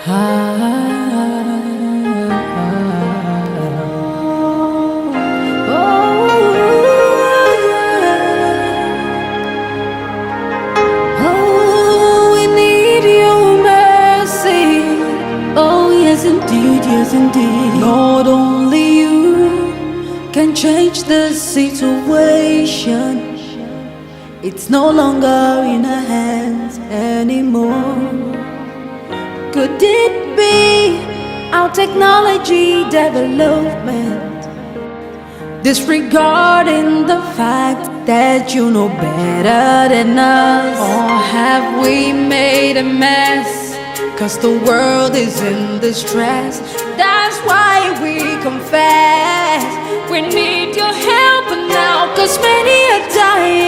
We need your mercy. Oh, yes, indeed, yes, indeed. Lord, only you can change the situation. It's no longer in our hands anymore. Could it be our technology development, disregarding the fact that you know better than us? Or have we made a mess? 'Cause the world is in distress. That's why we confess we need your help now, 'cause many are dying.